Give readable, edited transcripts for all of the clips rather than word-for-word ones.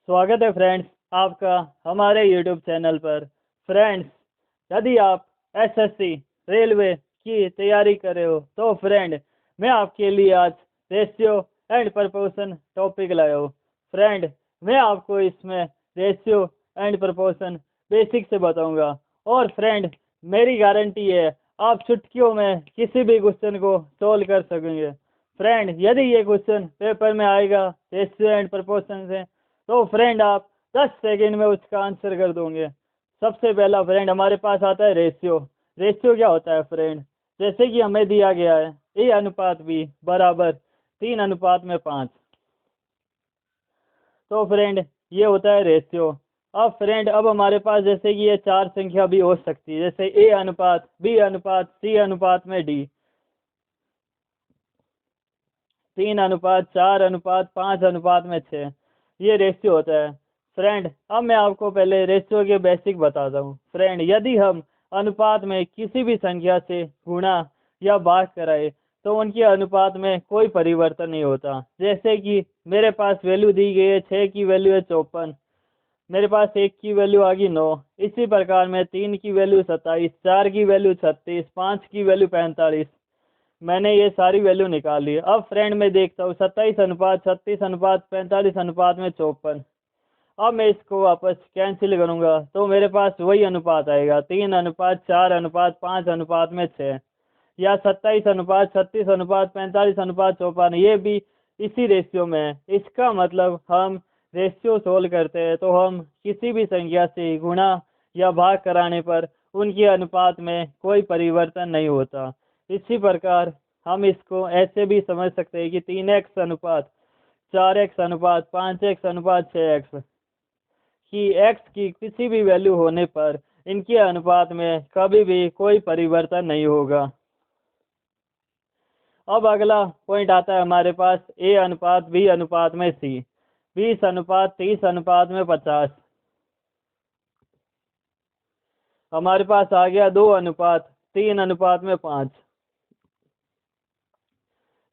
स्वागत है फ्रेंड्स आपका हमारे यूट्यूब चैनल पर। फ्रेंड्स, यदि आप एसएससी रेलवे की तैयारी कर रहे हो तो फ्रेंड मैं आपके लिए आज रेशियो एंड प्रपोर्शन टॉपिक लाया हूँ। फ्रेंड, मैं आपको इसमें रेशियो एंड प्रपोर्शन बेसिक से बताऊंगा और फ्रेंड मेरी गारंटी है आप चुटकियों में किसी भी क्वेश्चन को सोल्व कर सकेंगे। फ्रेंड, यदि ये क्वेश्चन पेपर में आएगा रेशियो एंड प्रपोर्शन से तो फ्रेंड आप 10 सेकंड में उसका आंसर कर दोगे। सबसे पहला फ्रेंड हमारे पास आता है रेशियो। रेशियो क्या होता है फ्रेंड? जैसे कि हमें दिया गया है ए अनुपात बी बराबर 3:5। तो फ्रेंड ये होता है रेशियो। अब फ्रेंड अब हमारे पास जैसे कि ये चार संख्या भी हो सकती है, जैसे ए अनुपात बी अनुपात सी अनुपात में डी, 3:4:5:6, ये रेशियो होता है। फ्रेंड अब मैं आपको पहले रेशियो के बेसिक बताता हूँ। फ्रेंड यदि हम अनुपात में किसी भी संख्या से गुणा या भाग कराए तो उनके अनुपात में कोई परिवर्तन नहीं होता। जैसे कि मेरे पास वैल्यू दी गई है 6 की वैल्यू है 54, मेरे पास 1 की वैल्यू आ गई 9। इसी प्रकार में 3 की वैल्यू 27, 4 की वैल्यू 36, 5 की वैल्यू 45। मैंने ये सारी वैल्यू निकाल ली। अब फ्रेंड मैं देखता हूँ 27:36:45 में 54। अब मैं इसको वापस कैंसिल करूंगा तो मेरे पास वही अनुपात आएगा 3:4:5:6, या 27:36:45:54। ये भी इसी रेशियो में है। इसका मतलब हम रेशियो सोल्व करते हैं तो हम किसी भी संख्या से गुणा या भाग कराने पर उनके अनुपात में कोई परिवर्तन नहीं होता। इसी प्रकार हम इसको ऐसे भी समझ सकते हैं कि 3x अनुपात 4x अनुपात 5x अनुपात 6x कि x की किसी भी वैल्यू होने पर इनके अनुपात में कभी भी कोई परिवर्तन नहीं होगा। अब अगला पॉइंट आता है हमारे पास a अनुपात b अनुपात में c, 20:30:50। हमारे पास आ गया 2:3:5।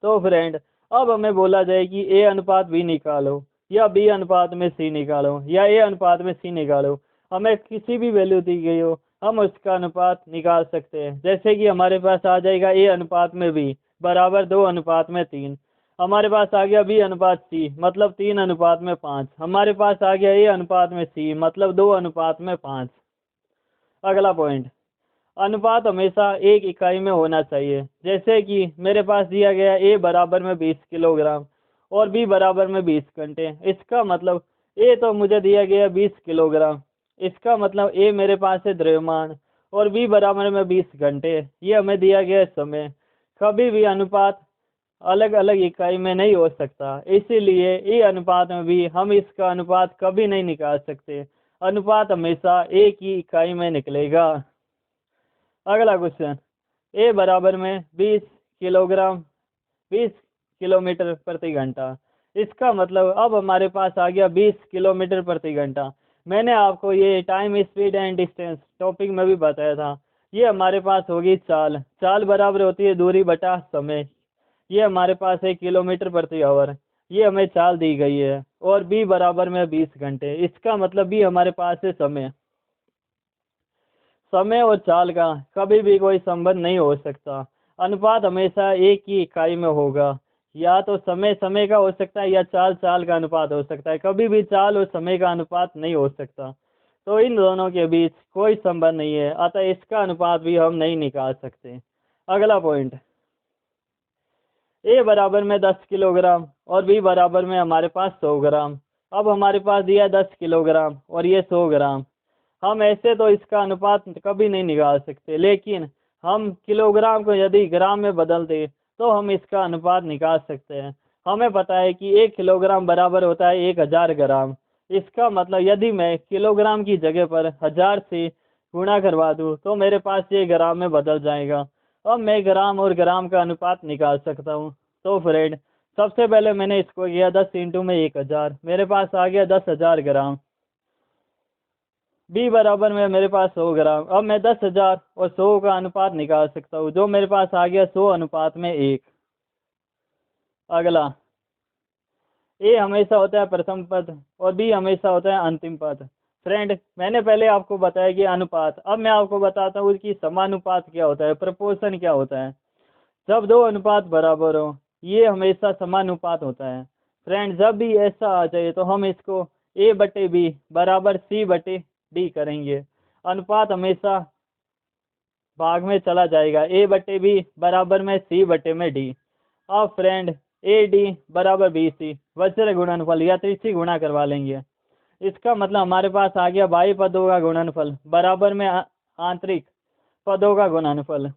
तो फ्रेंड अब हमें बोला जाए कि a अनुपात b निकालो या b अनुपात में c निकालो या a अनुपात में c निकालो। हमें किसी भी वैल्यू दी गई हो हम उसका अनुपात निकाल सकते हैं। जैसे कि हमारे पास आ जाएगा a अनुपात में b बराबर 2:3। हमारे पास आ गया b अनुपात c मतलब 3:5। हमारे पास आ गया a अनुपात में c मतलब 2:5। अगला पॉइंट, अनुपात हमेशा एक इकाई में होना चाहिए। जैसे कि मेरे पास दिया गया ए बराबर में 20 किलोग्राम और बी बराबर में 20 घंटे। इसका मतलब ए तो मुझे दिया गया 20 किलोग्राम, इसका मतलब ए मेरे पास है द्रव्यमान, और बी बराबर में 20 घंटे, ये हमें दिया गया समय। कभी भी अनुपात अलग अलग इकाई में नहीं हो सकता, इसीलिए ए अनुपात में भी हम इसका अनुपात कभी नहीं निकाल सकते। अनुपात हमेशा एक ही इकाई में निकलेगा। अगला क्वेश्चन, ए बराबर में 20 किलोग्राम 20 किलोमीटर प्रति घंटा। इसका मतलब अब हमारे पास आ गया 20 किलोमीटर प्रति घंटा। मैंने आपको ये time speed and distance topic में भी बताया था। ये हमारे पास होगी चाल। चाल बराबर होती है दूरी बटा समय। ये हमारे पास है किलोमीटर प्रति आवर। ये हमें चाल दी गई है और बी बराबर में 20 घंटे। इसका मतलब भी हमारे पास है समय। समय और चाल का कभी भी कोई संबंध नहीं हो सकता। अनुपात हमेशा एक ही इकाई में होगा। या तो समय समय का हो सकता है या चाल चाल का अनुपात हो सकता है। कभी भी चाल और समय का अनुपात नहीं हो सकता। तो इन दोनों के बीच कोई संबंध नहीं है, अतः इसका अनुपात भी हम नहीं निकाल सकते। अगला पॉइंट, ए बराबर में 10 किलोग्राम और बी बराबर में हमारे पास 100 ग्राम। अब हमारे पास दिया 10 किलोग्राम और ये 100 ग्राम। हम ऐसे तो इसका अनुपात कभी नहीं निकाल सकते, लेकिन हम किलोग्राम को यदि ग्राम में बदल दें तो हम इसका अनुपात निकाल सकते हैं। हमें पता है कि 1 किलोग्राम बराबर होता है 1000 ग्राम। इसका मतलब यदि मैं किलोग्राम की जगह पर 1000 से गुणा करवा दूँ तो मेरे पास ये ग्राम में बदल जाएगा। अब मैं ग्राम और ग्राम का अनुपात निकाल सकता हूँ। तो फ्रेंड सबसे पहले मैंने इसको किया 10 इंटू में 1000, मेरे पास आ गया 10,000 ग्राम। बी बराबर में मेरे पास 100 ग्राम। अब मैं 10,000 और 100 का अनुपात निकाल सकता हूँ, जो मेरे पास आ गया 100:1। अगला, ए हमेशा होता है प्रथम पद और बी हमेशा होता है अंतिम पद। फ्रेंड मैंने पहले आपको बताया कि अनुपात, अब मैं आपको बताता हूँ कि समानुपात क्या होता है, प्रपोर्शन क्या होता है। जब दो अनुपात बराबर हो ये हमेशा समानुपात होता है। फ्रेंड जब भी ऐसा आ जाए तो हम इसको ए बटे बी बराबर सी बटे डी करेंगे। अनुपात हमेशा भाग में चला जाएगा, ए बटे बी बराबर में सी बटे में डी। अब फ्रेंड ए डी बराबर बी सी वज्र गुणनफल या त्रिची गुणा करवा लेंगे। इसका मतलब हमारे पास आ गया बाह्य पदों का गुणनफल बराबर में आंतरिक पदों का गुणनफल।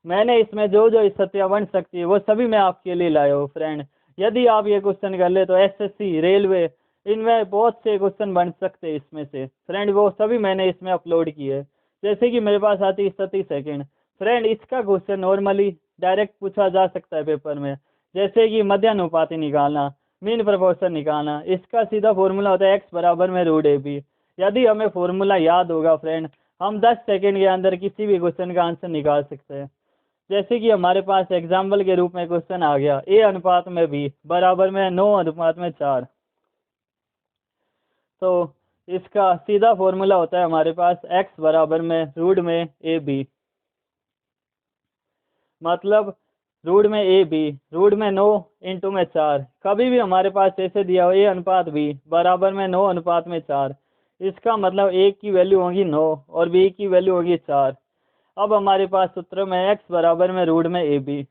मैंने इसमें जो जो स्थितियां बन सकती है वो सभी मैं आपके लिए लाया हूँ। फ्रेंड यदि आप ये क्वेश्चन कर ले तो एसएससी रेलवे इनमें बहुत से क्वेश्चन बन सकते हैं इसमें से। फ्रेंड वो सभी मैंने इसमें अपलोड किए। जैसे कि मेरे पास आती स्थिति सेकंड। फ्रेंड इसका क्वेश्चन नॉर्मली डायरेक्ट पूछा जा सकता है पेपर में, जैसे कि मध्यानुपाती निकालना, मीन प्रपोर्शन निकालना। इसका सीधा फॉर्मूला होता है एक्स बराबर में रूट ए बी। यदि हमें फॉर्मूला याद होगा फ्रेंड हम 10 सेकंड के अंदर किसी भी क्वेश्चन का आंसर निकाल सकते हैं। जैसे कि हमारे पास एग्जाम्पल के रूप में क्वेश्चन आ गया ए अनुपात में बी बराबर में 9 अनुपात में 4। तो इसका सीधा फॉर्मूला होता है हमारे पास एक्स बराबर में रूट में ए बी, मतलब रूट में ए बी रूट में 9 इंटू में 4। कभी भी हमारे पास ऐसे दिया हो ए अनुपात बी बराबर में 9 अनुपात में 4, इसका मतलब ए की वैल्यू होगी 9 और बी की वैल्यू होगी 4। अब हमारे पास सूत्र में एक्स बराबर में रूट में ए बी,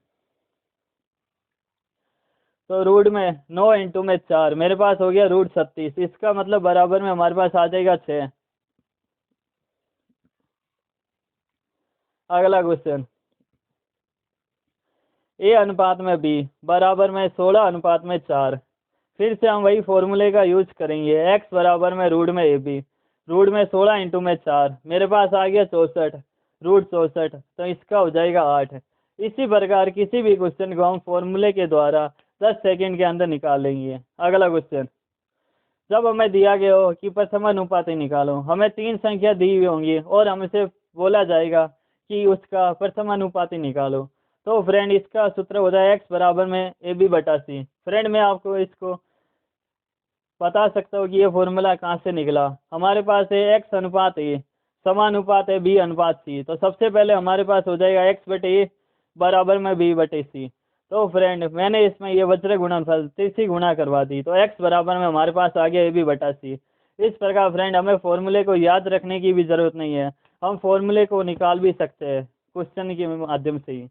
तो रूट में 9 इंटू में 4 मेरे पास हो गया रूट 36। इसका मतलब बराबर में हमारे पास आ जाएगा 6। अगला क्वेश्चन ए अनुपात में बी बराबर में 16 अनुपात में 4। फिर से हम वही फॉर्मूले का यूज करेंगे, एक्स बराबर में रूट में ए बी रूट में 16 इंटू में 4 मेरे पास आ गया 64 रूट 64, तो इसका हो जाएगा 8। इसी प्रकार किसी भी क्वेश्चन को हम फॉर्मूले के द्वारा 10 सेकंड के अंदर निकाल लेंगे। अगला क्वेश्चन जब हमें दिया गया हो कि प्रथमानुपाती निकालो, हमें 3 संख्या दी हुई होंगी और हमसे बोला जाएगा कि उसका प्रथमानुपाती निकालो। तो फ्रेंड इसका सूत्र होता है एक्स बराबर में ए बी बटा सी। फ्रेंड मैं आपको इसको बता सकता हूँ कि ये फॉर्मूला कहाँ से निकला। हमारे पास है एक्स अनुपात ए समानुपात है बी अनुपात सी। तो सबसे पहले हमारे पास हो जाएगा एक्स बटे ए बराबर में बी बटे सी। तो फ्रेंड मैंने इसमें ये वज्र गुणनफल तिरछी गुणा करवा दी, तो एक्स बराबर में हमारे पास आ गया ए बी बटा सी। इस प्रकार फ्रेंड हमें फॉर्मूले को याद रखने की भी जरूरत नहीं है, हम फॉर्मूले को निकाल भी सकते हैं क्वेश्चन के माध्यम से ही।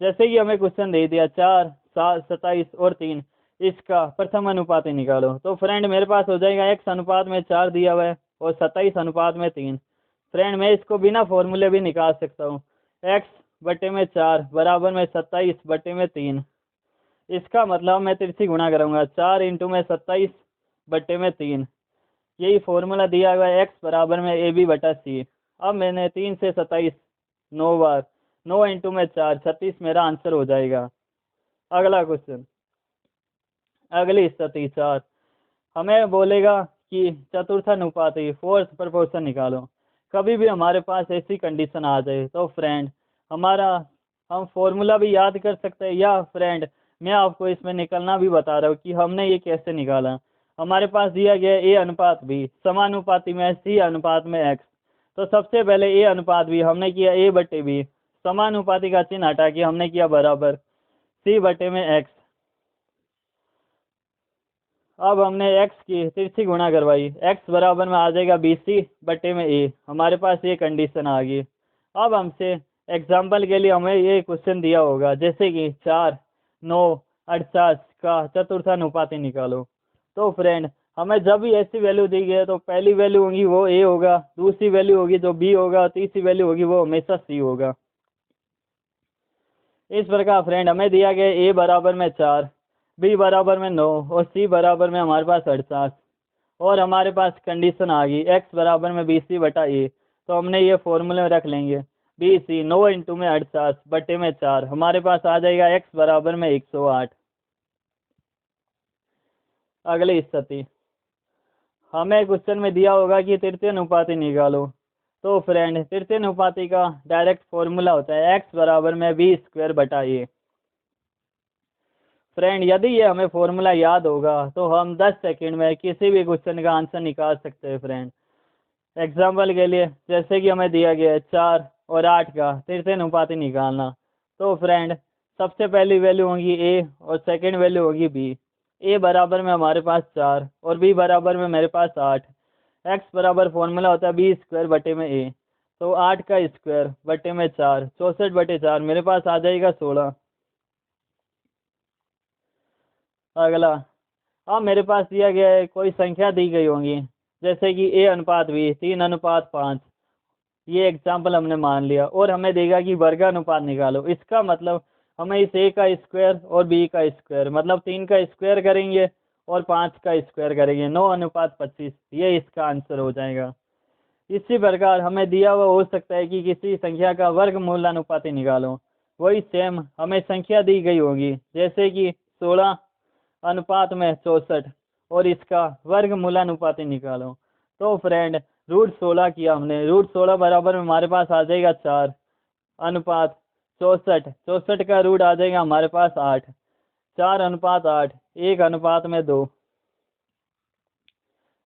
जैसे कि हमें क्वेश्चन दे दिया 4 7 27 और 3, इसका प्रथम अनुपात निकालो। तो फ्रेंड मेरे पास हो जाएगा एक्स अनुपात में 4 दिया हुआ है और 27 अनुपात में 3। फ्रेंड मैं इसको बिना फॉर्मूले भी निकाल सकता हूँ, एक्स बटे में 4 बराबर में 27 बटे में 3। इसका मतलब मैं तिरछी गुणा करूँगा 4 इंटू में 27 बटे में 3। यही फॉर्मूला दिया हुआ है एक्स बराबर में ए बी बटा सी। अब मैंने 3 से 27 9 बार, 9 इंटू में 4 36 मेरा आंसर हो जाएगा। अगला क्वेश्चन अगली स्थिति 4, हमें बोलेगा कि चतुर्थानुपाती फोर्थ प्रपोर्शन निकालो। कभी भी हमारे पास ऐसी कंडीशन आ जाए तो फ्रेंड हम फॉर्मूला भी याद कर सकते हैं, या फ्रेंड मैं आपको इसमें निकलना भी बता रहा हूँ कि हमने ये कैसे निकाला। हमारे पास दिया गया ए अनुपात बी समानुपाती में सी अनुपात में एक्स। तो सबसे पहले ए अनुपात बी हमने किया ए बटे बी, समानुपाती का चिन्ह हटा के हमने किया बराबर सी बटे में एक्स। अब हमने x की तिरछी गुणा करवाई, x बराबर में आ जाएगा बी सी बटे में ए। हमारे पास ये कंडीशन आ गई। अब हमसे एग्जाम्पल के लिए हमें ये क्वेश्चन दिया होगा, जैसे कि 4 9 48 का चतुर्थानुपाती निकालो। तो फ्रेंड हमें जब भी ऐसी वैल्यू दी गई है तो पहली वैल्यू होगी वो ए होगा, दूसरी वैल्यू होगी जो बी होगा, तीसरी वैल्यू होगी वो हमेशा सी होगा। इस प्रकार फ्रेंड हमें दिया गया ए बराबर में 4 बी बराबर में 9 और सी बराबर में हमारे पास 48, और हमारे पास कंडीशन आ गई एक्स बराबर में बी सी बटा ए। तो हमने ये फॉर्मूले में रख लेंगे बी सी 9 इंटू में 48 बटे में 4, हमारे पास आ जाएगा एक्स बराबर में 108। अगली स्थिति हमें क्वेश्चन में दिया होगा कि तृतीय अनुपाती निकालो। तो फ्रेंड तृतीय अनुपाती का डायरेक्ट फॉर्मूला होता है एक्स बराबर में बी स्क्वायर बटा ए। फ्रेंड यदि ये हमें फॉर्मूला याद होगा तो हम 10 सेकंड में किसी भी क्वेश्चन का आंसर निकाल सकते हैं फ्रेंड। एग्जाम्पल के लिए जैसे कि हमें दिया गया है 4 और 8 का तिरछे अनुपाती निकालना। तो फ्रेंड सबसे पहली वैल्यू होगी ए और सेकंड वैल्यू होगी बी। ए बराबर में हमारे पास 4 और बी बराबर में मेरे पास 8। एक्स बराबर फॉर्मूला होता है बी स्क्वायर बटे में ए। तो 8 का स्क्वायर बटे में 4, 64 बटे 4 मेरे पास आ जाएगा 16। अगला, अब मेरे पास दिया गया है कोई संख्या दी गई होंगी जैसे कि ए अनुपात बी 3:5। ये एग्जाम्पल हमने मान लिया और हमें देगा कि वर्गानुपात निकालो। इसका मतलब हमें इस ए का स्क्वायर और बी का स्क्वायर मतलब 3 का स्क्वायर करेंगे और 5 का स्क्वायर करेंगे, 9:25। ये इसका आंसर हो जाएगा। इसी प्रकार हमें दिया हुआ हो सकता है कि किसी संख्या का वर्गमूलानुपाती निकालो। वही सेम हमें संख्या दी गई होगी जैसे कि 16:64 और इसका वर्गमूलानुपाती निकालो। तो फ्रेंड √16 किया हमने, √16 बराबर में हमारे पास आ जाएगा 4:64। 64 का रूट आ जाएगा हमारे पास 8। 4:8, 1:2।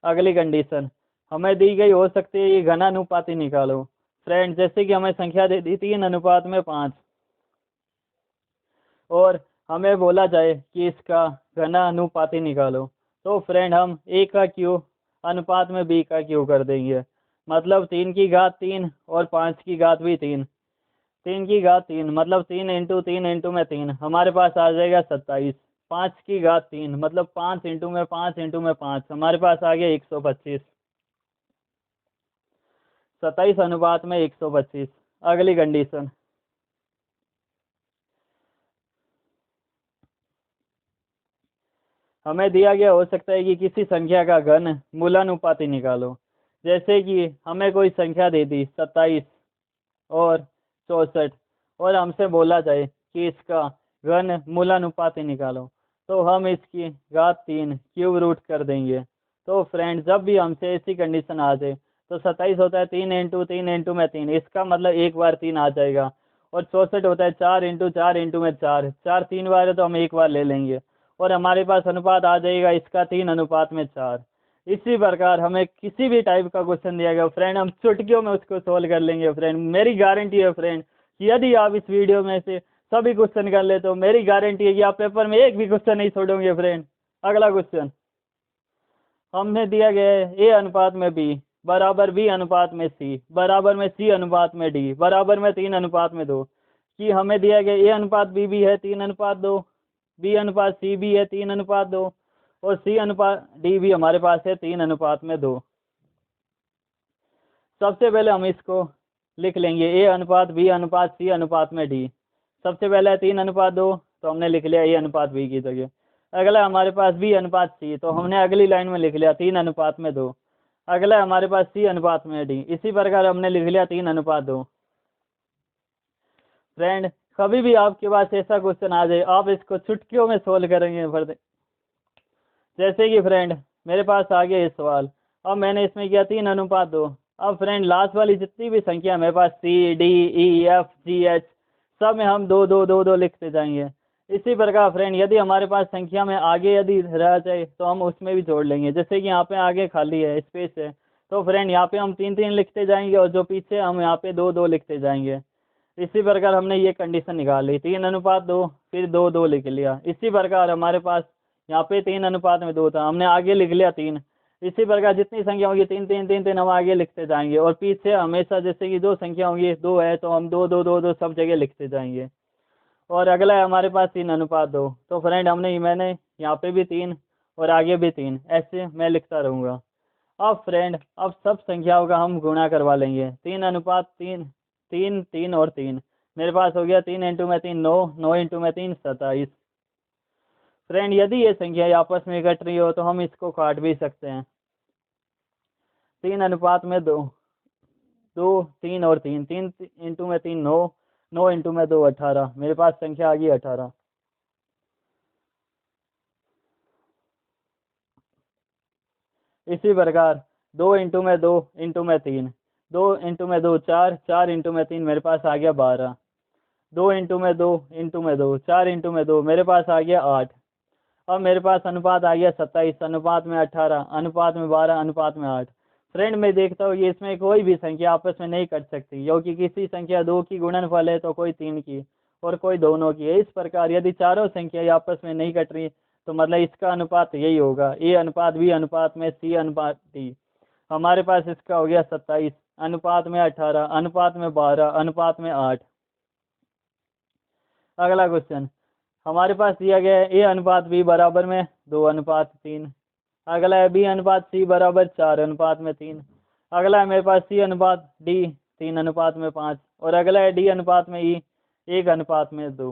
अगली कंडीशन हमें दी गई हो सकती है ये घनानुपाती निकालो। फ्रेंड जैसे कि हमें संख्या दे दी 3:5 और हमें बोला जाए कि इसका घनानुपाती निकालो। तो फ्रेंड हम ए का क्यू अनुपात में बी का क्यू कर देंगे, मतलब 3 की घात 3 और 5 की घात भी 3। 3 की घात 3 मतलब 3 इंटू 3 इंटू में 3 हमारे पास आ जाएगा 27। 5 की घात 3 मतलब 5 इंटू में 5 इंटू में 5 हमारे पास आ गया 125। 27 अनुपात में 125। अगली कंडीशन हमें दिया गया हो सकता है कि किसी संख्या का घन मूलानुपाती निकालो। जैसे कि हमें कोई संख्या दे दी 27 और 64 और हमसे बोला जाए कि इसका घन मूलानुपाती निकालो। तो हम इसकी घात 3 क्यूब रूट कर देंगे। तो फ्रेंड जब भी हमसे ऐसी कंडीशन आ जाए तो 27 होता है 3 इंटू 3 इंटू में 3, इसका मतलब एक बार 3 आ जाएगा। और 64 होता है 4 इंटू 4 इंटू में 4, 4 3 बार है तो हम एक बार ले लेंगे और हमारे पास अनुपात आ जाएगा इसका 3:4। इसी प्रकार हमें किसी भी टाइप का क्वेश्चन दिया गया फ्रेंड हम चुटकियों में उसको सोल्व कर लेंगे। फ्रेंड मेरी गारंटी है फ्रेंड कि यदि आप इस वीडियो में से सभी क्वेश्चन कर ले तो मेरी गारंटी है कि आप पेपर में एक भी क्वेश्चन नहीं छोड़ोगे फ्रेंड। अगला क्वेश्चन हमने दिया गया है ए अनुपात में बी बराबर बी अनुपात में सी बराबर में सी अनुपात में डी बराबर में 3:2 कि हमें दिया गया ए अनुपात बी भी है 3:2, बी अनुपात सी भी है 3:2 और सी अनुपात डी भी हमारे पास है 3:2। सबसे पहले हम इसको लिख लेंगे ए अनुपात बी अनुपात सी अनुपात में डी। सबसे पहले है 3:2 तो हमने लिख लिया ए अनुपात बी की जगह। अगला हमारे पास बी अनुपात सी तो हमने अगली लाइन में लिख लिया 3:2। अगला हमारे पास सी अनुपात में डी, इसी प्रकार हमने लिख लिया 3:2। फ्रेंड कभी भी आपके पास ऐसा क्वेश्चन आ जाए आप इसको चुटकियों में सोल्व करेंगे फिर। जैसे कि फ्रेंड मेरे पास आ गया ये सवाल, अब मैंने इसमें किया 3:2। अब फ्रेंड लास्ट वाली जितनी भी संख्या मेरे पास C D E F G H सब में हम 2 2 2 2 लिखते जाएंगे। इसी प्रकार फ्रेंड यदि हमारे पास संख्या में आगे यदि रह जाए तो हम उसमें भी जोड़ लेंगे। जैसे कि यहाँ पे आगे खाली है स्पेस है तो फ्रेंड यहाँ पे हम 3 3 लिखते जाएंगे और जो पीछे हम यहाँ पे 2 2 लिखते जाएंगे। इसी प्रकार हमने ये कंडीशन निकाल ली 3:2 फिर 2 2 लिख लिया। इसी प्रकार हमारे पास यहाँ पे 3:2 था हमने आगे लिख लिया 3। इसी प्रकार जितनी संख्या होगी 3 3 3 3 हम आगे लिखते जाएंगे और पीछे हमेशा जैसे कि जो संख्या होगी 2 है तो हम 2 2 2 2 सब जगह लिखते जाएंगे। और अगला है हमारे पास 3:2 तो फ्रेंड मैंने यहाँ पे भी 3 और आगे भी 3 ऐसे मैं लिखता रहूँगा। अब फ्रेंड अब सब संख्याओं का हम गुणा करवा लेंगे 3:3 3 3 और 3 मेरे पास हो गया 3 इंटू में 3 9 9 इंटू में 3 27। फ्रेंड यदि ये संख्या आपस में घट रही हो तो हम इसको काट भी सकते हैं। 3:2 2 3 और 3 3 इंटू में 3 9 9 इंटू में 2 18 मेरे पास संख्या आ गई 18। इसी प्रकार 2 इंटू में 2 इंटू में 3 2 इंटू में 2 4 4 इंटू में 3 मेरे पास आ गया 12। 2 इंटू में 2 इंटू में 2 4 इंटू में 2 मेरे पास आ गया 8। अब मेरे पास अनुपात आ गया 27, अनुपात में 18, अनुपात में 12, अनुपात में 8। फ्रेंड मैं देखता हूँ ये इसमें कोई भी संख्या आपस में नहीं कट सकती, क्योंकि किसी संख्या 2 की गुणनफल है तो कोई 3 की और कोई दोनों की है। इस प्रकार यदि चारों संख्या आपस में नहीं कट रही तो मतलब इसका अनुपात यही होगा, ए अनुपात बी अनुपात में सी अनुपात डी। हमारे पास इसका हो गया 27, अनुपात में 18, अनुपात में 12, अनुपात में 8। अगला क्वेश्चन हमारे पास दिया गया है ए अनुपात बी बराबर में 2 अनुपात 3। अगला है बी अनुपात सी बराबर 4 अनुपात में 3। अगला है मेरे पास सी अनुपात डी 3 अनुपात में 5। और अगला है डी अनुपात में ई 1 अनुपात में 2।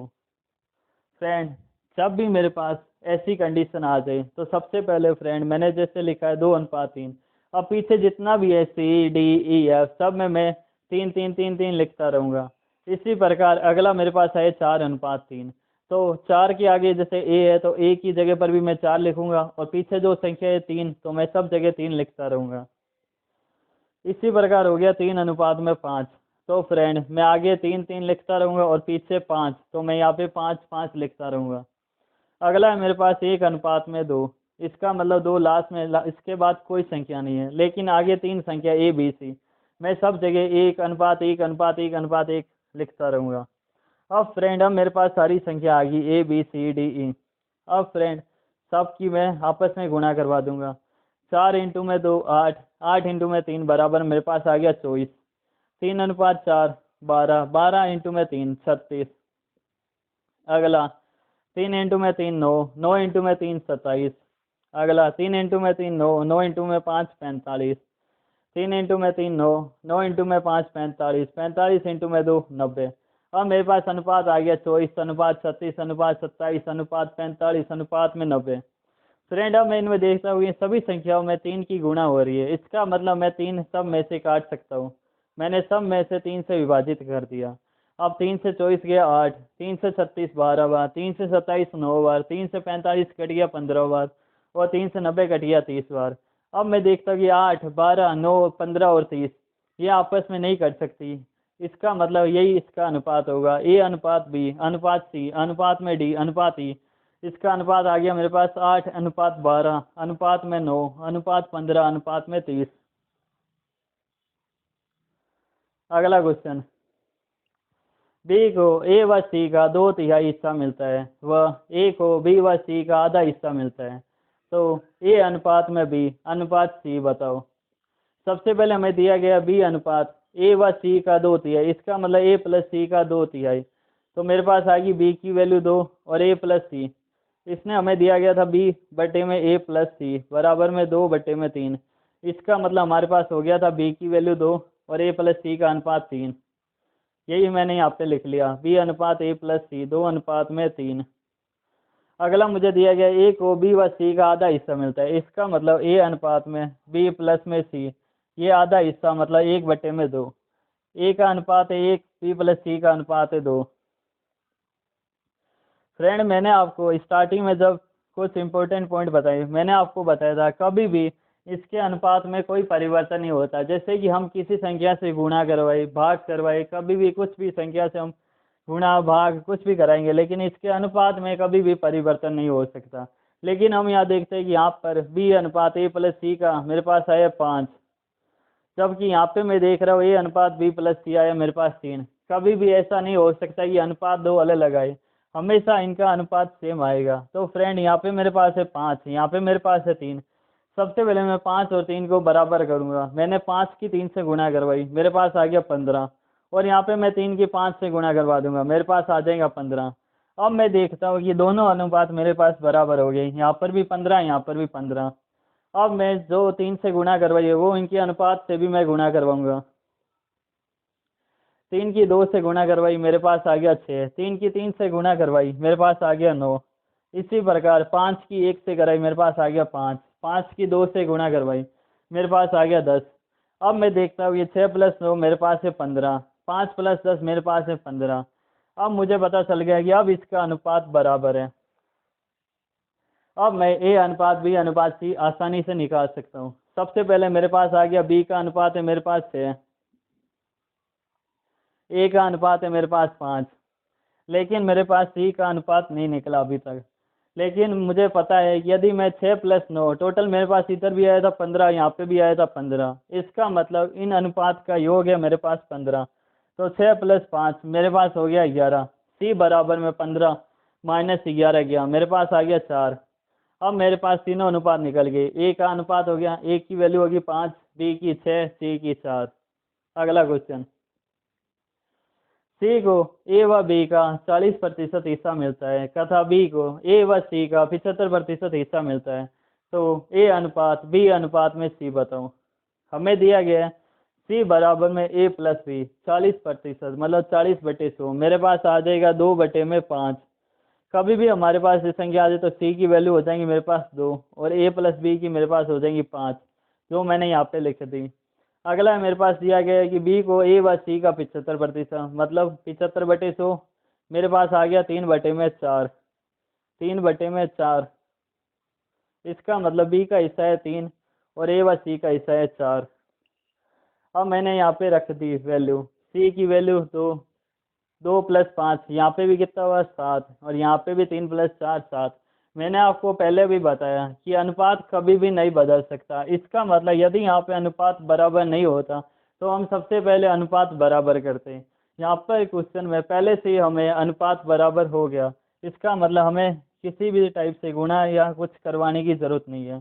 फ्रेंड जब भी मेरे पास ऐसी कंडीशन आ जाए तो सबसे पहले फ्रेंड मैंने जैसे लिखा है 2 अनुपात 3, अब पीछे जितना भी है सी डी ई एफ सब में मैं 3 3 3 3 लिखता रहूँगा। इसी प्रकार अगला मेरे पास है 4 अनुपात 3, तो 4 के आगे जैसे ए है तो ए की जगह पर भी मैं 4 लिखूंगा और पीछे जो संख्या है 3 तो मैं सब जगह 3 लिखता रहूँगा। इसी प्रकार हो गया 3 अनुपात में 5, तो फ्रेंड मैं आगे 3 3 लिखता रहूँगा और पीछे 5 तो मैं यहाँ पे 5 5 लिखता रहूँगा। अगला है मेरे पास 1 अनुपात में 2, इसका मतलब 2 लास्ट में इसके बाद कोई संख्या नहीं है, लेकिन आगे 3 संख्या ए बी सी मैं सब जगह 1 अनुपात 1 अनुपात 1 अनुपात 1 लिखता रहूँगा। अब फ्रेंड अब मेरे पास सारी संख्या आ गई ए बी सी डी ई। अब फ्रेंड सब की मैं आपस में गुणा करवा दूंगा। 4 इंटू में 2 8, 8 इंटू में 3 बराबर मेरे पास आ गया 24। 3 अनुपात 4 12, 12 इंटू में 3 36। अगला 3 इंटू में 3 9, 9 इंटू में 3 27। अगला 3 इंटू में 3 9, 9 इंटू में 5 45। 3 इंटू में 3 9, 9 इंटू में 5 45, 45 इंटू में 2 90। अब मेरे पास अनुपात आ गया 24, अनुपात 36, अनुपात 27, अनुपात 45, अनुपात में 90। फ्रेंड अब मैं इनमें देखता हूँ ये सभी संख्याओं में 3 की गुणा हो रही है, इसका मतलब मैं 3 सब में से काट सकता हूँ। मैंने सब में से 3 से विभाजित कर दिया। अब 3 से 24 गया 8, 3 से 36 12 बार, 3 से 27 9 बार, 3 से 45 कट गया 15 बार और 3 से 90 कट गया 30 बार। अब मैं देखता हूँ कि 8 12 9 15 और 30 ये आपस में नहीं कट सकती, इसका मतलब यही इसका अनुपात होगा, ए अनुपात बी अनुपात सी अनुपात में डी अनुपात ई। इसका अनुपात आ गया मेरे पास 8 अनुपात 12 अनुपात में 9 अनुपात 15 अनुपात में 30। अगला क्वेश्चन बी को ए व सी का 2/3 हिस्सा मिलता है व ए को बी व सी का आधा हिस्सा मिलता है, तो ए अनुपात में बी अनुपात सी बताओ। सबसे पहले हमें दिया गया बी अनुपात ए व सी का 2/3, इसका मतलब ए प्लस सी का 2/3, तो मेरे पास आ गई बी की वैल्यू 2 और ए प्लस सी। इसने हमें दिया गया था बी बटे में ए प्लस सी बराबर में 2 बटे में 3, इसका मतलब हमारे पास हो गया था बी की वैल्यू 2 और ए प्लस सी का अनुपात 3। यही मैंने यहाँ पे लिख लिया, बी अनुपात ए प्लस सी 2 अनुपात में 3। अगला मुझे दिया गया ए को बी व सी का आधा हिस्सा मिलता है, इसका मतलब ए अनुपात में बी प्लस में सी ये आधा हिस्सा मतलब 1 बटे में 2। ए का अनुपात है 1, बी प्लस सी का अनुपात है 2। फ्रेंड मैंने आपको स्टार्टिंग में जब कुछ इंपॉर्टेंट पॉइंट बताए मैंने आपको बताया था कभी भी इसके अनुपात में कोई परिवर्तन नहीं होता। जैसे कि हम किसी संख्या से गुणा करवाए भाग करवाए, कभी भी कुछ भी संख्या से हम गुणा भाग कुछ भी कराएंगे लेकिन इसके अनुपात में कभी भी परिवर्तन नहीं हो सकता। लेकिन हम यहाँ देखते हैं कि यहाँ पर बी अनुपात ए प्लस सी का मेरे पास आया 5, जबकि यहाँ पे मैं देख रहा हूँ ए अनुपात बी प्लस सी आया मेरे पास 3। कभी भी ऐसा नहीं हो सकता कि अनुपात दो अलग लगाए, हमेशा इनका अनुपात सेम आएगा। तो फ्रेंड यहाँ पे मेरे पास है 5, यहाँ पे मेरे पास है 3। सबसे पहले मैं 5 और 3 को बराबर करूँगा। मैंने 5 की 3 से गुणा करवाई, मेरे पास आ गया 15 और यहाँ पे मैं 3 की 5 से गुणा करवा दूंगा, मेरे पास आ जाएगा 15। अब मैं देखता हूँ कि दोनों अनुपात मेरे पास बराबर हो गए, यहाँ पर भी 15 यहाँ पर भी 15। अब मैं जो 3 से गुणा करवाई है वो इनके अनुपात से भी मैं गुणा करवाऊंगा। 3 की 2 से गुणा करवाई मेरे पास आ गया 6, 3 की 3 से गुणा करवाई मेरे पास आ गया 9। इसी प्रकार 5 की 1 से कराई मेरे पास आ गया 5, 5 की 2 से गुणा करवाई मेरे पास आ गया 10। अब मैं देखता हूँ ये 6 प्लस 9 मेरे पास है 15, 5 प्लस 10 मेरे पास है 15। अब मुझे पता चल गया कि अब इसका अनुपात बराबर है। अब मैं ए अनुपात बी अनुपात सी आसानी से निकाल सकता हूँ। सबसे पहले मेरे पास आ गया बी का अनुपात है मेरे पास 6, ए का अनुपात है मेरे पास 5, लेकिन मेरे पास सी का अनुपात नहीं निकला अभी तक। लेकिन मुझे पता है कि यदि मैं 6 + 9 टोटल मेरे पास इधर भी आया था 15, यहाँ पे भी आया था 15, इसका मतलब इन अनुपात का योग है मेरे पास 15। तो 6 + 5 मेरे पास हो गया 11। सी बराबर में 15 - 11 गया, मेरे पास आ गया 4। अब मेरे पास तीनों अनुपात निकल गए। ए का अनुपात हो गया, ए की वैल्यू होगी 5, बी की 6, सी की 4। अगला क्वेश्चन, सी को ए व बी का 40% हिस्सा मिलता है तथा बी को ए व सी का 75% हिस्सा मिलता है, तो ए अनुपात बी अनुपात में सी बताओ। हमें दिया गया है सी बराबर में ए प्लस बी 40%, मतलब 40/100। मेरे पास आ जाएगा 2/5। कभी भी हमारे पास ये संख्या आ जाए तो सी की वैल्यू हो जाएंगी मेरे पास 2 और ए प्लस बी की मेरे पास हो जाएंगी 5, जो मैंने यहाँ पे लिख दी। अगला मेरे पास दिया गया है कि बी को ए व सी का 75%, मतलब 75/100। मेरे पास आ गया 3/4, 3/4। इसका मतलब बी का हिस्सा है 3 और ए व सी का हिस्सा है 4। अब मैंने यहाँ पे रख दी वैल्यू, सी की वैल्यू 2 + 5, यहाँ पे भी कितना हुआ 7, और यहाँ पे भी 3 + 4 7। मैंने आपको पहले भी बताया कि अनुपात कभी भी नहीं बदल सकता। इसका मतलब यदि यहाँ पे अनुपात बराबर नहीं होता तो हम सबसे पहले अनुपात बराबर करते। यहाँ पर क्वेश्चन में पहले से ही हमें अनुपात बराबर हो गया, इसका मतलब हमें किसी भी टाइप से गुणा या कुछ करवाने की ज़रूरत नहीं है।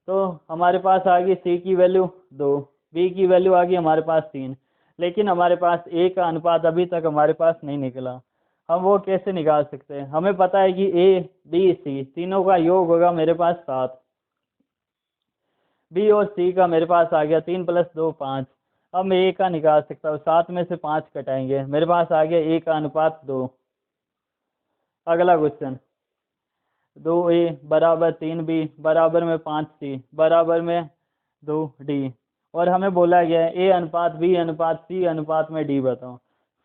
तो हमारे पास आ गई सी की वैल्यू 2, बी की वैल्यू आ गई हमारे पास 3, लेकिन हमारे पास ए का अनुपात अभी तक हमारे पास नहीं निकला। हम वो कैसे निकाल सकते हैं? हमें पता है कि ए बी सी तीनों का योग होगा मेरे पास 7। बी और सी का मेरे पास आ गया 3 + 2 5। अब मैं ए का निकाल सकता हूँ, 7 में से 5 कटाएंगे, मेरे पास आ गया ए का अनुपात 2। अगला क्वेश्चन, 2a बराबर 3b बराबर में 5c बराबर में 2d, और हमें बोला गया है ए अनुपात बी अनुपात सी अनुपात में डी बताओ।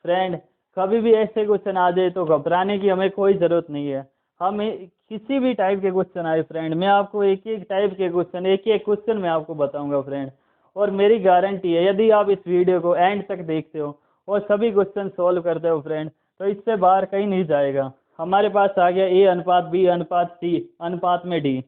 फ्रेंड, कभी भी ऐसे क्वेश्चन आ जाए तो घबराने की हमें कोई ज़रूरत नहीं है। किसी भी टाइप के क्वेश्चन आए फ्रेंड, मैं आपको एक एक टाइप के क्वेश्चन, एक एक क्वेश्चन मैं आपको बताऊंगा फ्रेंड। और मेरी गारंटी है यदि आप इस वीडियो को एंड तक देखते हो और सभी क्वेश्चन सॉल्व करते हो फ्रेंड, तो इससे बाहर कहीं नहीं जाएगा। हमारे पास आ गया ए अनुपात बी अनुपात सी अनुपात में डी।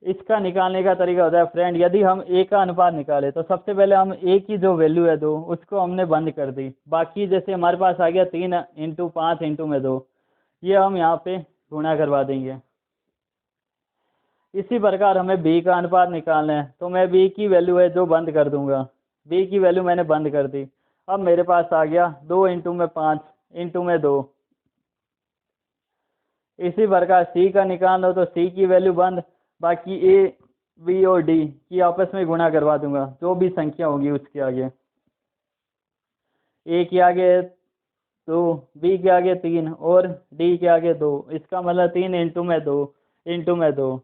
इसका निकालने का तरीका होता है फ्रेंड, यदि हम ए का अनुपात निकाले तो सबसे पहले हम ए की जो वैल्यू है 2 उसको हमने बंद कर दी। बाकी जैसे हमारे पास आ गया 3 × 5 × 2, ये हम यहाँ पे गुणा करवा देंगे। इसी प्रकार हमें बी का अनुपात निकालना है, तो मैं बी की वैल्यू है जो बंद कर दूंगा। बी की वैल्यू मैंने बंद कर दी। अब मेरे पास आ गया 2 × 5 × 2। इसी प्रकार सी का निकालना हो तो सी की वैल्यू बंद, बाकी ए बी और डी की आपस में गुणा करवा दूंगा, जो भी संख्या होगी उसके आगे। ए के आगे 2, बी के आगे 3 और डी के आगे 2, इसका मतलब 3 × 2 × 2।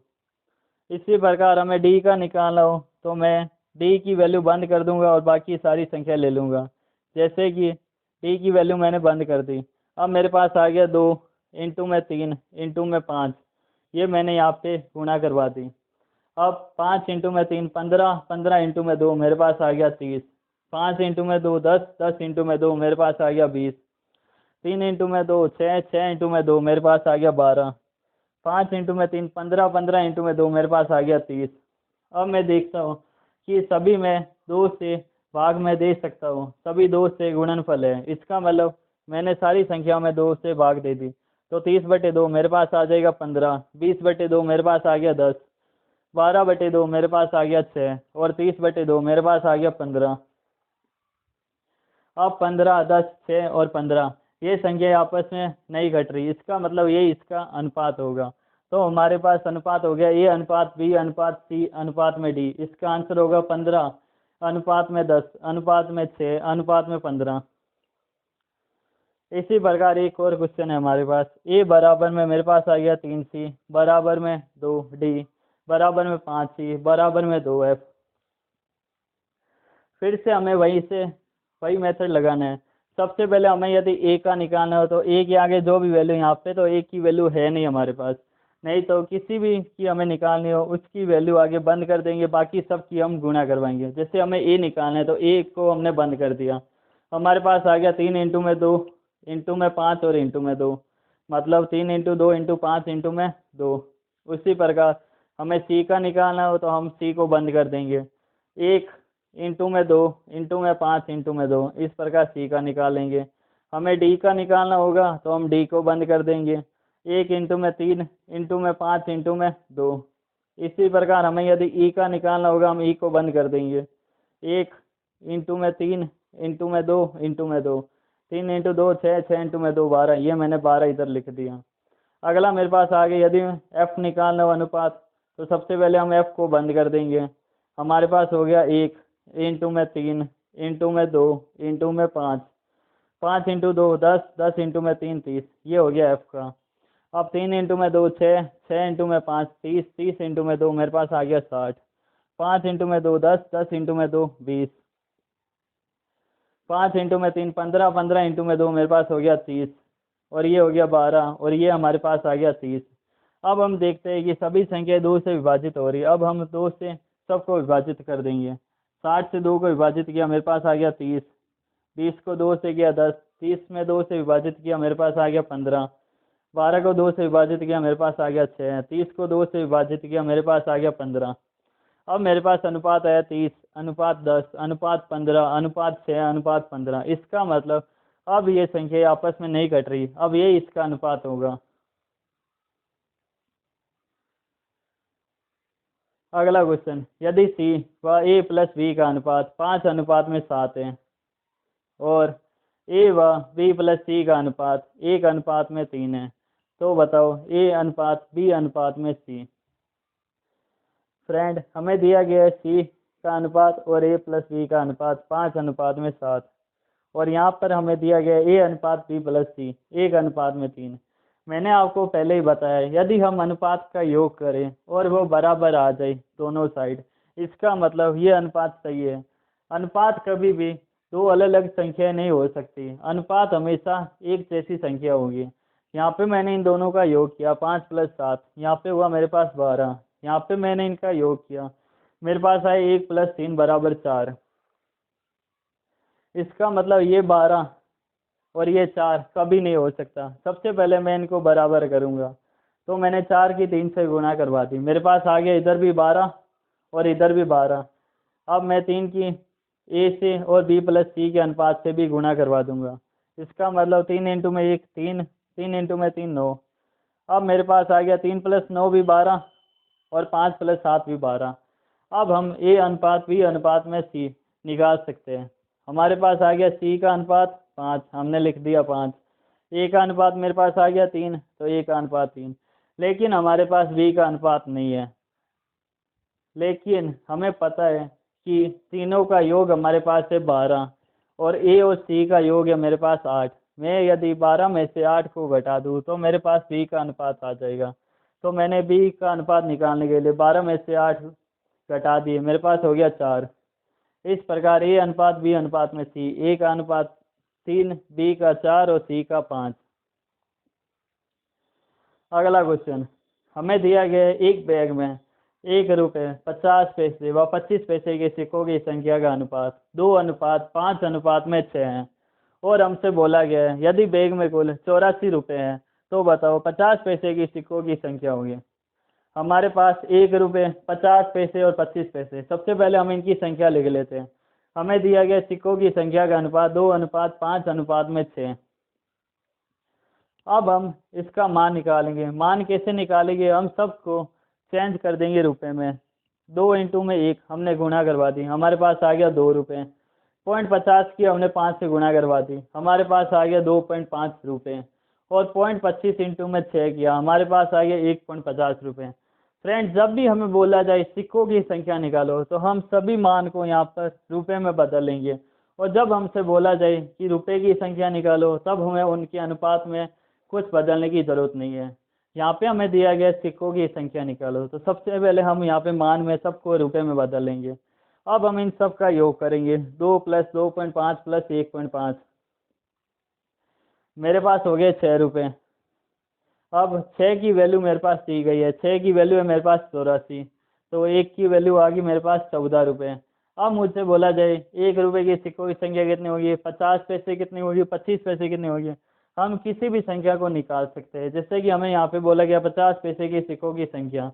इसी प्रकार हमें डी का निकालना हो तो मैं डी की वैल्यू बंद कर दूंगा और बाकी सारी संख्या ले लूँगा। जैसे कि डी की वैल्यू मैंने बंद कर दी। अब मेरे पास आ गया 2 × 3 × 5, ये मैंने यहाँ पे गुणा करवा दी। अब 5 × 3 15, 15 × 2 मेरे पास आ गया 30, 5 × 2 10, 10 × 2 मेरे पास आ गया 20, 3 × 2 6, 6 × 2 मेरे पास आ गया 12, 5 × 3 15, 15 × 2 मेरे पास आ गया 30। अब मैं देखता हूँ कि सभी मैं 2 से भाग में दे सकता हूँ, सभी 2 से गुणनफल है। इसका मतलब मैंने सारी संख्या में 2 से भाग दे दी, तो 30/2 मेरे पास आ जाएगा 15, 20/2 मेरे पास आ गया 10, 12/2 मेरे पास आ गया 6 और 30/2 मेरे पास आ गया 15। अब 15, 10, 6 और 15 ये संख्या आपस में नहीं घट रही, इसका मतलब ये इसका अनुपात होगा। तो हमारे पास अनुपात हो गया ए अनुपात बी अनुपात सी अनुपात में डी। इसका आंसर होगा 15 अनुपात में 10 अनुपात में 6 अनुपात में 15। इसी प्रकार एक और क्वेश्चन है हमारे पास, ए बराबर में मेरे पास आ गया 3c बराबर में 2d बराबर में 5c बराबर में 2f। फिर से हमें वही मेथड लगाना है। सबसे पहले हमें यदि ए का निकालना हो तो ए के आगे जो भी वैल्यू यहाँ पे, तो ए की वैल्यू है नहीं हमारे पास, नहीं तो किसी भी की हमें निकालनी हो उसकी वैल्यू आगे बंद कर देंगे, बाकी सब की हम गुणा करवाएंगे। जैसे हमें ए निकालना है तो ए को हमने बंद कर दिया, हमारे पास आ गया 3 × 2 × 5 और × 2, मतलब 3 × 2 × 5 × 2। उसी प्रकार हमें सी का निकालना हो तो हम सी को बंद कर देंगे, 1 × 2 × 5 × 2, इस प्रकार सी का निकालेंगे। हमें डी का निकालना होगा तो हम डी को बंद कर देंगे, 1 × 3 × 5 × 2। इसी प्रकार हमें यदि ई का निकालना होगा हम ई को बंद कर देंगे, 1 × 3 × 2 × 2, 3 × 2 6, 6 × 2 12। ये मैंने 12 इधर लिख दिया। अगला मेरे पास आ गया, यदि एफ निकालना हो अनुपात तो सबसे पहले हम एफ को बंद कर देंगे। हमारे पास हो गया 1 × 3 × 2 × 5, 5 × 2 10, 10 × 3 30। ये हो गया एफ का। अब 3 × 2 6, 6 × 5 30, 30 × 2 मेरे पास आ गया 60, 5 × 2 10, 10 × 2 20, 5 × 3 15, 15 × 2 मेरे पास हो गया 30, और ये हो गया 12, और ये हमारे पास आ गया 30। अब हम देखते हैं कि सभी संख्या 2 से विभाजित हो रही है। अब हम 2 से सबको विभाजित कर देंगे। 60 से 2 को विभाजित किया, मेरे पास आ गया 30, 20 को 2 से किया 10, 30 में 2 से विभाजित किया, मेरे पास आ गया 15, 12 को 2 से विभाजित किया, मेरे पास आ गया 6, 30 को 2 से विभाजित किया, मेरे पास आ गया 15। अब मेरे पास अनुपात है 30 अनुपात 10 अनुपात 15 अनुपात 6 अनुपात 15। इसका मतलब अब ये संख्या आपस में नहीं कट रही, अब ये इसका अनुपात होगा। अगला क्वेश्चन, यदि सी व ए प्लस बी का अनुपात 5:7 है और ए व बी प्लस सी का अनुपात 1:3 है, तो बताओ ए अनुपात बी अनुपात में सी। फ्रेंड, हमें दिया गया है सी का अनुपात और ए प्लस बी का अनुपात 5:7, और यहाँ पर हमें दिया गया ए अनुपात बी प्लस सी 1:3। मैंने आपको पहले ही बताया, यदि हम अनुपात का योग करें और वो बराबर आ जाए दोनों साइड, इसका मतलब ये अनुपात सही है। अनुपात कभी भी दो अलग अलग संख्याएं नहीं हो सकती, अनुपात हमेशा एक जैसी संख्या होगी। यहाँ पे मैंने इन दोनों का योग किया 5 + 7, यहाँ पे हुआ मेरे पास 12, यहाँ पे मैंने इनका योग किया, मेरे पास आए 1 + 3 = 4। इसका मतलब ये 12 और ये 4 कभी नहीं हो सकता। सबसे पहले मैं इनको बराबर करूँगा, तो मैंने 4 की 3 से गुणा करवा दी, मेरे पास आ गया इधर भी 12 और इधर भी 12। अब मैं 3 की ए से और बी प्लस सी के अनुपात से भी गुणा करवा दूंगा। इसका मतलब 3 × 1 3, 3 × 3 9। अब मेरे पास आ गया 3 + 9 भी 12 और 5 + 7 भी 12। अब हम ए अनुपात बी अनुपात में सी निकाल सकते हैं। हमारे पास आ गया सी का अनुपात 5, हमने लिख दिया 5। ए का अनुपात मेरे पास आ गया 3, तो ए का अनुपात 3। लेकिन हमारे पास बी का अनुपात नहीं है, लेकिन हमें पता है कि तीनों का योग हमारे पास है 12 और ए और सी का योग है मेरे पास 8। मैं यदि 12 में से 8 को घटा दूँ तो मेरे पास बी का अनुपात आ जाएगा। तो मैंने बी का अनुपात निकालने के लिए 12 में से 8 घटा दिए, मेरे पास हो गया 4। इस प्रकार ए अनुपात बी अनुपात में सी, ए का अनुपात 3, बी का 4 और सी का 5। अगला क्वेश्चन, हमें दिया गया है एक बैग में 1 रुपये 50 पैसे व 25 पैसे के सिक्कों की संख्या का अनुपात 2:5:6 है, और हमसे बोला गया है यदि बैग में कुल 84 रुपये हैं तो बताओ 50 पैसे की सिक्कों की संख्या होगी। हमारे पास 1 रुपये 50 पैसे और 25 पैसे, सबसे पहले हम इनकी संख्या लिख लेते हैं। हमें दिया गया सिक्कों की संख्या का अनुपात 2:5:6। अब हम इसका मान निकालेंगे। मान कैसे निकालेंगे, हम सबको चेंज कर देंगे रुपए में। 2 × 1 हमने गुणा करवा दी, हमारे पास आ गया 2 रुपये। 0.50 की हमने 5 से गुणा करवा दी, हमारे पास आ गया 2.5 रुपये। और 0.25 × 6 किया, हमारे पास आ गया 1.50 रुपये। फ्रेंड्स, जब भी हमें बोला जाए सिक्कों की संख्या निकालो तो हम सभी मान को यहाँ पर रुपए में बदल लेंगे, और जब हमसे बोला जाए कि रुपए की संख्या निकालो तब हमें उनके अनुपात में कुछ बदलने की ज़रूरत नहीं है। यहाँ पे हमें दिया गया सिक्कों की संख्या निकालो, तो सबसे पहले हम यहाँ पे मान में सबको रुपए में बदल लेंगे। अब हम इन सब का योग करेंगे, 2 + 2.5 + 1.5, मेरे पास हो गए 6 रुपये। अब 6 की वैल्यू मेरे पास दी गई है, 6 की वैल्यू है मेरे पास 84, तो 1 की वैल्यू आ गई मेरे पास 14 रुपये। अब मुझसे बोला जाए 1 रुपये की सिक्कों की संख्या कितनी होगी, 50 पैसे कितनी होगी, 25 पैसे कितनी होगी। हम किसी भी संख्या को निकाल सकते हैं। जैसे कि हमें यहाँ पे बोला गया 50 पैसे के सिक्कों की संख्या,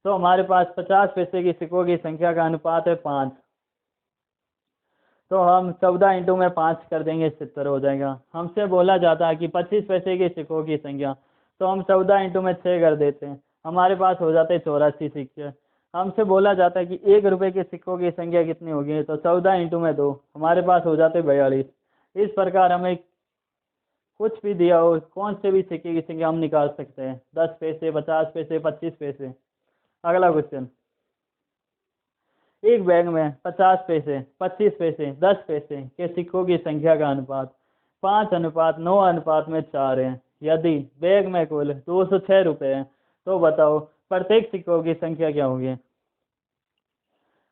तो हमारे पास 50 पैसे की सिक्कों की संख्या का अनुपात है 5, तो हम 14 इंटू में 5 कर देंगे, 70 हो जाएगा। हमसे बोला जाता है कि 25 पैसे के सिक्कों की संख्या, तो हम 14 इंटू में 6 कर देते हैं, हमारे पास हो जाते हैं 84 सिक्के। हमसे बोला जाता है कि 1 रुपये के सिक्कों की संख्या कितनी होगी, तो 14 इंटू में 2, हमारे पास हो जाते 42। इस प्रकार हमें कुछ भी दिया हो, कौन से भी सिक्के की संख्या हम निकाल सकते हैं, 10 पैसे, 50 पैसे, 25 पैसे। अगला क्वेश्चन, एक बैग में 50 पैसे, 25 पैसे, 10 पैसे के सिक्कों की संख्या का अनुपात 5:9:4 है। यदि बैग में कुल 206 रुपये हैं, तो बताओ प्रत्येक सिक्कों की संख्या क्या होगी।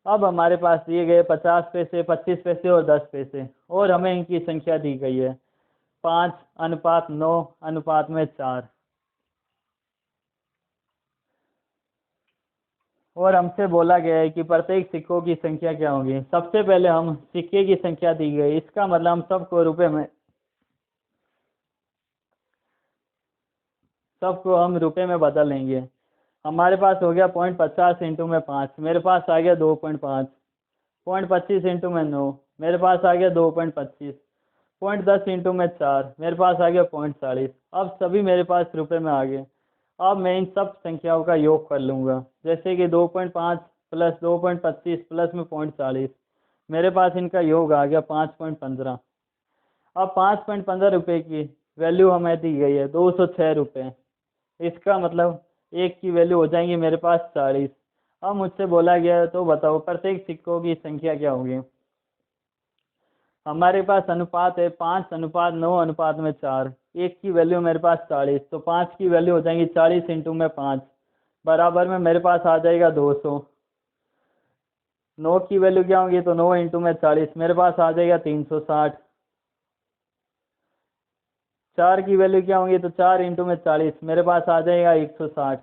अब हमारे पास दिए गए 50 पैसे, 25 पैसे और 10 पैसे, और हमें इनकी संख्या दी गई है 5:9:4, और हमसे बोला गया है कि प्रत्येक सिक्कों की संख्या क्या होगी। सबसे पहले हम सिक्के की संख्या दी गई, इसका मतलब हम सबको रुपए में बदल लेंगे। हमारे पास हो गया 0.50 इंटू में 5, मेरे पास आ गया 2.5। 0.25 इंटू में 9, मेरे पास आ गया 2.25। 0.10 इंटू में 4, मेरे पास आ गया 0.40। अब सभी मेरे पास रुपए में आ गए। अब मैं इन सब संख्याओं का योग कर लूँगा, जैसे कि 2.5 प्लस 2.25 प्लस में 0.40, मेरे पास इनका योग आ गया 5.15। अब 5.15 रुपये की वैल्यू हमें दी गई है 206 रुपये, इसका मतलब एक की वैल्यू हो जाएंगी मेरे पास 40। अब मुझसे बोला गया है, तो बताओ प्रत्येक सिक्कों की संख्या क्या होगी। हमारे पास अनुपात है 5:9:4, एक की वैल्यू मेरे पास 40, तो 5 की वैल्यू हो जाएंगी 40 इंटू में 5, बराबर में मेरे पास आ जाएगा 200। 9 की वैल्यू क्या होगी, तो 9 इंटू में 40, मेरे पास आ जाएगा 360। 4 की वैल्यू क्या होगी, तो 4 इंटू में 40, मेरे पास आ जाएगा 160।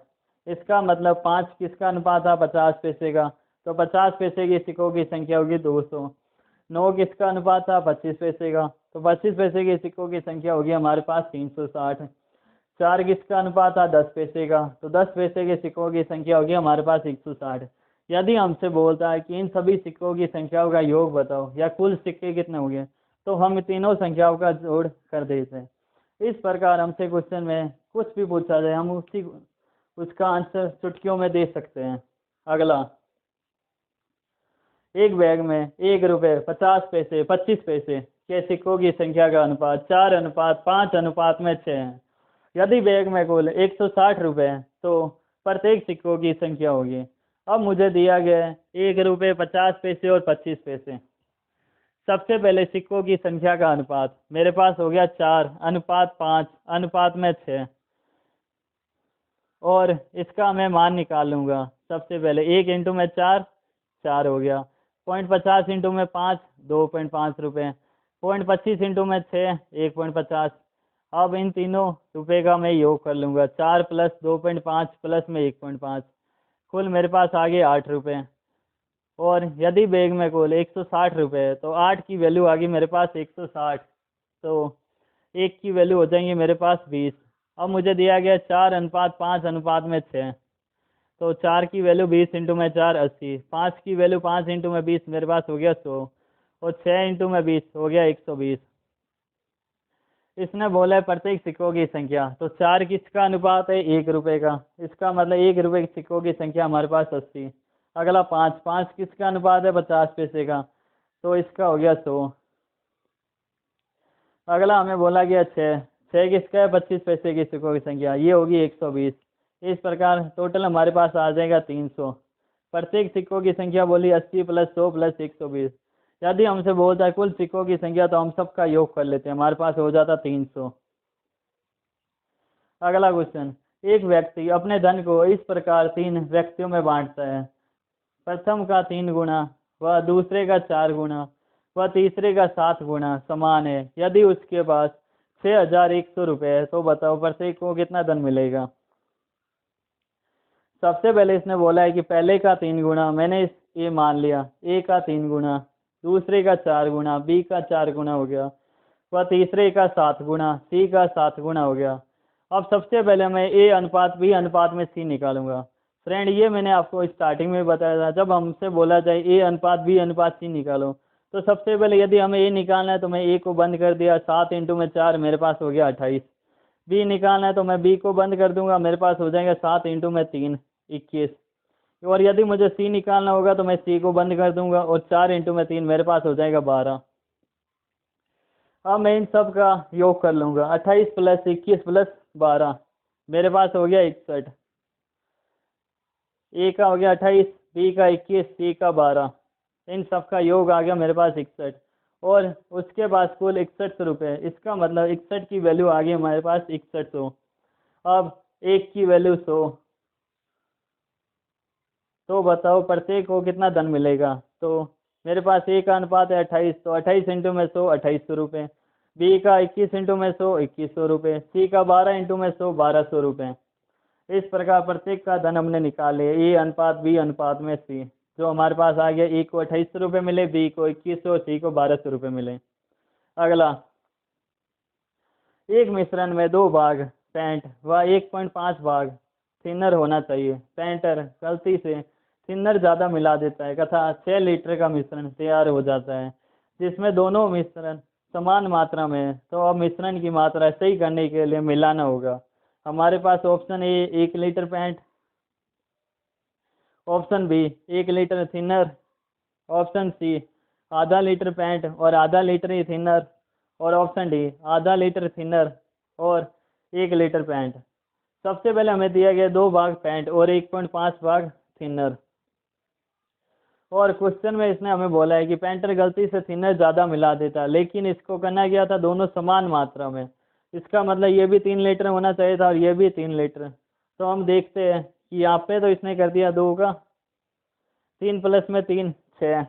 इसका मतलब 5 किसका अनुपात था, 50 पैसे का, तो 50 पैसे की सिक्कों की संख्या होगी 200। 9 किसका अनुपात था, 25 पैसे का, तो 25 पैसे के सिक्कों की संख्या होगी हमारे पास 360। 4 किसका अनुपात था, 10 पैसे का, तो 10 पैसे के सिक्कों की संख्या होगी हमारे पास 160। यदि हमसे बोलता है कि इन सभी सिक्कों की संख्याओं का योग बताओ या कुल सिक्के कितने होंगे, तो हम तीनों संख्याओं का जोड़ कर देते हैं। इस प्रकार हमसे क्वेश्चन में कुछ भी पूछा जाए, हम उसका आंसर चुटकियों में दे सकते हैं। अगला, एक बैग में 1 रुपये, 50 पैसे, 25 पैसे के सिक्कों की संख्या का अनुपात 4:5:6 है। यदि बैग में कुल 160 रुपये हैं, तो प्रत्येक सिक्कों की संख्या होगी। अब मुझे दिया गया है 1 रुपये, 50 पैसे और 25 पैसे। सबसे पहले सिक्कों की संख्या का अनुपात मेरे पास हो गया 4:5:6, और इसका मैं मान निकाल लूँगा। सबसे पहले 1 इंटू में 4, 4 हो गया। 0.50 इंटू में 5, 2.5 रुपये। 0.25 इंटू में 6, 1.50। अब इन तीनों रुपये का मैं योग कर लूँगा, 4 प्लस 2.5 प्लस में 1.5, कुल मेरे पास आ गए 8 रुपये। और यदि बैग में कुल 160 रुपये है, तो 8 की वैल्यू आ गई मेरे पास 160, तो 1 की वैल्यू हो जाएंगी मेरे पास 20। अब मुझे दिया गया 4:5:6, तो 4 की वैल्यू 20 इंटू में 4, 80। 5 की वैल्यू 5 इंटू में 20, मेरे पास हो गया 100, और 6 इंटू में 20 हो गया 120। इसने बोला है प्रत्येक सिक्कों की संख्या, तो 4 किसका अनुपात है, 1 रुपये का, इसका मतलब 1 रुपये के सिक्कों की संख्या हमारे पास 80। अगला 5 किसका अनुपात है, 50 पैसे का, तो इसका हो गया 100। अगला हमें बोला गया 6 किसका है, 25 पैसे की सिक्कों की संख्या, ये होगी 120। इस प्रकार टोटल हमारे पास आ जाएगा 300। प्रत्येक सिक्कों की संख्या बोली 80 प्लस 100 प्लस 120। यदि हमसे बोलता है कुल सिक्कों की संख्या, तो हम सबका योग कर लेते हैं, हमारे पास हो जाता 300। अगला क्वेश्चन, एक व्यक्ति अपने धन को इस प्रकार 3 व्यक्तियों में बांटता है। प्रथम का 3 गुना, वह दूसरे का 4 गुना, वह तीसरे का 7 गुना समान है। यदि उसके पास 6100 रुपये है, तो बताओ प्रत्येक को कितना धन मिलेगा। सबसे पहले इसने बोला है कि पहले का 3 गुना, मैंने ये मान लिया, ए का 3 गुना, दूसरे का 4 गुना, बी का 4 गुना हो गया, वह तीसरे का 7 गुना, सी का 7 गुना हो गया। अब सबसे पहले मैं ए अनुपात बी अनुपात में सी निकालूंगा। फ्रेंड ये मैंने आपको स्टार्टिंग में बताया था, जब हमसे बोला जाए ए अनुपात बी अनुपात सी निकालो, तो सबसे पहले यदि हमें ए निकालना है तो मैं ए को बंद कर दिया, 7 इंटू में 4 मेरे पास हो गया 28। बी निकालना है तो मैं बी को बंद कर दूंगा, मेरे पास हो जाएगा 7 इंटू में 3 21। और यदि मुझे सी निकालना होगा तो मैं सी को बंद कर दूंगा और 4 इंटू में 3 मेरे पास हो जाएगा 12। अब मैं इन सब का योग कर लूंगा, 28 प्लस 21 प्लस 12 मेरे पास हो गया 61। ए का हो गया 28, बी का 21, सी का 12, इन सब का योग आ गया मेरे पास 61। और उसके बाद कुल 61 रुपये, इसका मतलब 61 की वैल्यू आ गई हमारे पास 6100। अब एक की वैल्यू 100, तो बताओ प्रत्येक को कितना धन मिलेगा। तो मेरे पास ए का अनुपात है 28, तो 28 इंटू में 100 2800 रुपये। बी का 21 इंटू में 100 2100 रुपये। सी का 12 इंटू में 100 1200 रुपये। इस प्रकार प्रत्येक का धन हमने निकाले, ए अनुपात बी अनुपात में सी। जो हमारे पास आ गया, ए को 2800 रुपये मिले, बी को 2100, सी को 1200 रुपये मिले। अगला, एक मिश्रण में 2 भाग पेंट व 1.5 भाग थिनर होना चाहिए। पेंटर गलती से थिनर ज़्यादा मिला देता है तथा 6 लीटर का मिश्रण तैयार हो जाता है, जिसमें दोनों मिश्रण समान मात्रा में है। तो अब मिश्रण की मात्रा सही करने के लिए मिलाना होगा। हमारे पास option A 1 litre paint, option B 1 litre thinner, option C आधा लीटर पेंट और आधा लीटर ही थिनर, और ऑप्शन डी आधा लीटर थिनर और 1 लीटर पेंट। सबसे पहले हमें दिया गया 2 भाग पेंट और 1.5 भाग थिनर। और क्वेश्चन में इसने हमें बोला है कि पेंटर गलती से थिनर ज़्यादा मिला देता, लेकिन इसको करना गया था दोनों समान मात्रा में। इसका मतलब ये भी 3 लीटर होना चाहिए था और ये भी 3 लीटर। तो हम देखते हैं कि यहाँ पे तो इसने कर दिया 2 का 3 प्लस में 3 6।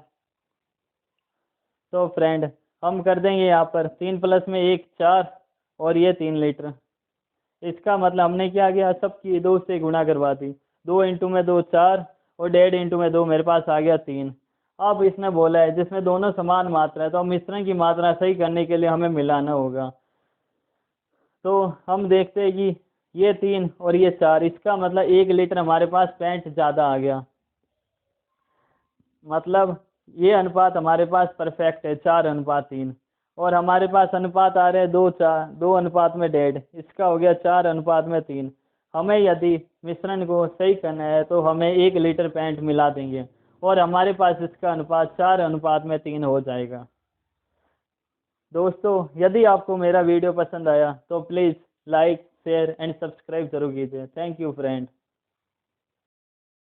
तो फ्रेंड हम कर देंगे यहाँ पर 3 प्लस में 1 4 और ये 3 लीटर। इसका मतलब हमने क्या किया, सबकी 2 से गुणा करवा दी। 2 इंटू में 2 4 और 1.5 इंटू में 2 मेरे पास आ गया 3। अब इसने बोला है जिसमें दोनों समान मात्रा है, तो मिश्रण की मात्रा सही करने के लिए हमें मिलाना होगा। तो हम देखते हैं कि ये 3 और ये 4, इसका मतलब 1 लीटर हमारे पास पेंट ज़्यादा आ गया। मतलब ये अनुपात हमारे पास परफेक्ट है 4:3। और हमारे पास अनुपात आ रहे हैं 2 अनुपात में 1.5, इसका हो गया 4:3। हमें यदि मिश्रण को सही करना है तो हमें 1 लीटर पेंट मिला देंगे और हमारे पास इसका अनुपात 4:3 हो जाएगा। दोस्तों यदि आपको मेरा वीडियो पसंद आया तो please like share and subscribe जरूर कीजिए। Thank you friend.